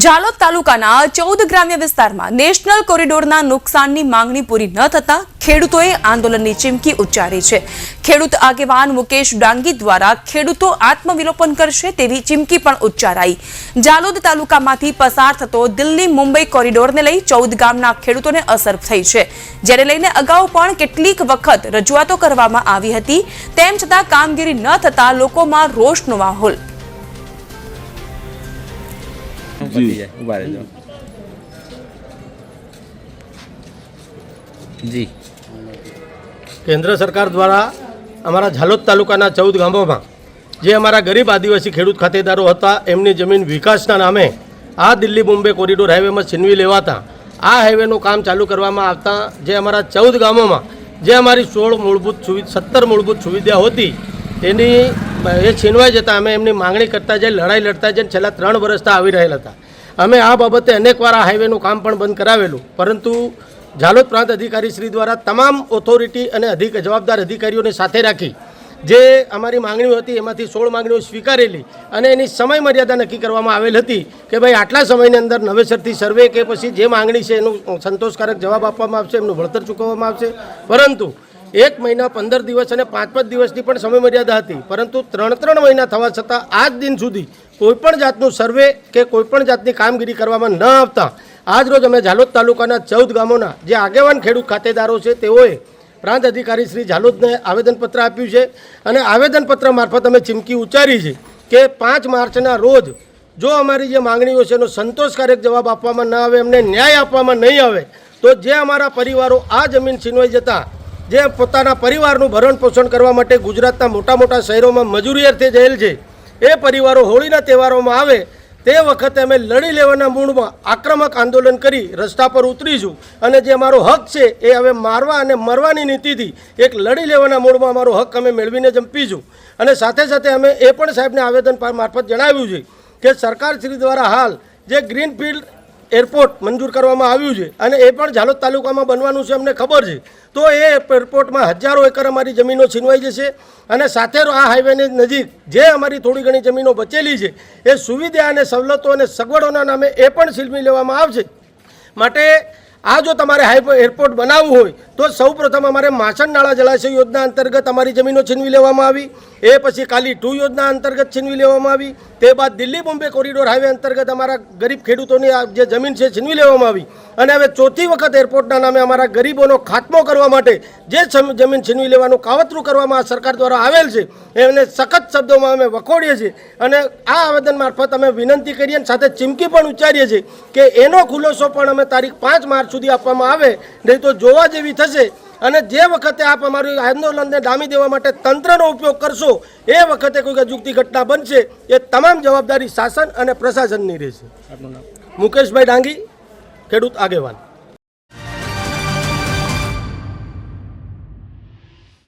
જાલોદ તાલુકાના 14 ગ્રામ્ય વિસ્તારમાં નેશનલ કોરિડોરના નુકસાનની માંગણી પૂરી ન થતા ખેડૂતોએ આંદોલનની ચીમકી ઉચ્ચારી છે। ખેડૂત આગેવાન મુકેશ ડાંગી દ્વારા ખેડૂતો આત્મવિલોપન કરશે તેવી ચીમકી પણ ઉચ્ચારાઈ। જાલોદ તાલુકામાંથી પસાર થતો દિલ્હી મુંબઈ કોરિડોરને લઈ 14 ગામના ખેડૂતોને અસર થઈ છે, જેને લઈને અગાઉ પણ કેટલીક વખત રજૂઆતો કરવામાં આવી હતી, તેમ છતાં કામગીરી ન થતા લોકોમાં રોષનો માહોલ। जी केंद्र सरकार द्वारा अमरा झालोद तालुकाना 14 गामों में जे अमरा गरीब आदिवासी खेडूत खातेदारों हता एमनी जमीन विकासना नामे आ दिल्ही मुंबई कोरिडोर हाईवे में छीनवी लेवाता आ हाईवेનું કામ ચાલુ કરવામાં આવતા જે અમારા 14 ગામોમાં જે અમારી 17 મૂળભૂત સુવિધા હતી તેની એ છીનવાઈ જતા અમે એમની માંગણી કરતા જાય, લડાઈ લડતા જાય, છેલ્લા 3 વર્ષથી આવી રહેલા હતા। અમે આ બાબતે અનેકવાર આ હાઈવેનું કામ પણ બંધ કરાવેલું, પરંતુ જાલોદ પ્રાંત અધિકારી શ્રી દ્વારા તમામ ઓથોરિટી અને જવાબદાર અધિકારીઓને સાથે રાખી જે અમારી માંગણીઓ હતી એમાંથી 16 માંગણીઓ સ્વીકારેલી અને એની સમય મર્યાદા નક્કી કરવામાં આવેલ હતી કે ભાઈ આટલા સમયની અંદર નવેસરથી સર્વે કે પછી જે માંગણી છે એનું સંતોષકારક જવાબ આપવામાં આવશે, એમનું વળતર ચૂકવવામાં આવશે। પરંતુ 1 મહિના 15 દિવસ અને 5-5 દિવસની પણ સમય મર્યાદા હતી, પરંતુ 3 મહિના થવા છતાં આજ દિન સુધી કોઈપણ જાતનું સર્વે કે કોઈપણ જાતની કામગીરી કરવામાં ન આવતા આજ રોજ અમે જાલોદ તાલુકાના 14 ગામોના જે આગેવાન ખેડૂત ખાતેદારો છે તેઓએ પ્રાંત અધિકારી શ્રી જાલોદને આવેદનપત્ર આપ્યું છે અને આવેદનપત્ર મારફત અમે ચીમકી ઉચ્ચારી છે કે 5 માર્ચના રોજ જો અમારી જે માંગણીઓ છે એનો સંતોષકારક જવાબ આપવામાં ન આવે, અમને ન્યાય આપવામાં નહીં આવે તો જે અમારા પરિવારો આ જમીન છીનવાઈ જતા જે પોતાના પરિવારનું ભરણ પોષણ કરવા માટે ગુજરાતના મોટા મોટા શહેરોમાં મજૂરી અર્થે જયેલ છે એ પરિવારો હોળીના તહેવારોમાં આવે તે વખતે અમે લડી લેવાના મૂળમાં આક્રમક આંદોલન કરી રસ્તા પર ઉતરીશું અને જે અમારો હક છે એ હવે મારવા અને મરવાની નીતિથી એક લડી લેવાના મૂળમાં અમારો હક અમે મેળવીને જંપીશું। અને સાથે સાથે અમે એ પણ સાહેબને આવેદન મારફત જણાવ્યું છે કે સરકારશ્રી દ્વારા હાલ જે ગ્રીનફિલ્ડ એરપોર્ટ મંજૂર કરવામાં આવ્યું છે અને એ પણ જાલોદ તાલુકામાં બનવાનું છે, અમને ખબર છે, તો એ એરપોર્ટમાં હજારો એકર અમારી જમીનો છીનવાઈ જશે અને સાથે આ હાઈવેની નજીક જે અમારી થોડી ઘણી જમીનો બચેલી છે એ સુવિધા અને સવલતો અને સગવડોના નામે એ પણ છીનવી લેવામાં આવશે। માટે આ જો તમારે હાઈવે એરપોર્ટ બનાવવું હોય તો સૌપ્રથમ અમારે માછણનાળા જળાશય યોજના અંતર્ગત અમારી જમીનો છીનવી લેવામાં આવી, એ પછી કાલી 2 યોજના અંતર્ગત છીનવી લેવામાં આવી, તે બાદ દિલ્હી મુંબઈ કોરિડોર હાઈવે અંતર્ગત અમારા ગરીબ ખેડૂતોની જે જમીન છે છીનવી લેવામાં આવી અને હવે ચોથી વખત એરપોર્ટના નામે અમારા ગરીબોનો ખાત્મો કરવા માટે જે જમીન છીનવી લેવાનું કાવતરું કરવામાં આ સરકાર દ્વારા આવેલ છે એને સખત શબ્દોમાં અમે વખોડીએ છીએ અને આ આવેદન મારફત અમે વિનંતી કરીએ અને સાથે ચીમકી પણ ઉચ્ચારીએ છીએ કે એનો ખુલાસો પણ અમે તારીખ 5 માર્ચ સુધી આપવામાં આવે, નહીં તો જોવા જેવી થશે। અને જે વખતે આપ અમારું આંદોલનને ડામી દેવા માટે તંત્રનો ઉપયોગ કરશો એ વખતે કોઈ અજુગતી ઘટના બનશે એ તમામ જવાબદારી શાસન અને પ્રશાસનની રહેશે। મુકેશભાઈ ડાંગી, ખેડૂત આગેવાન।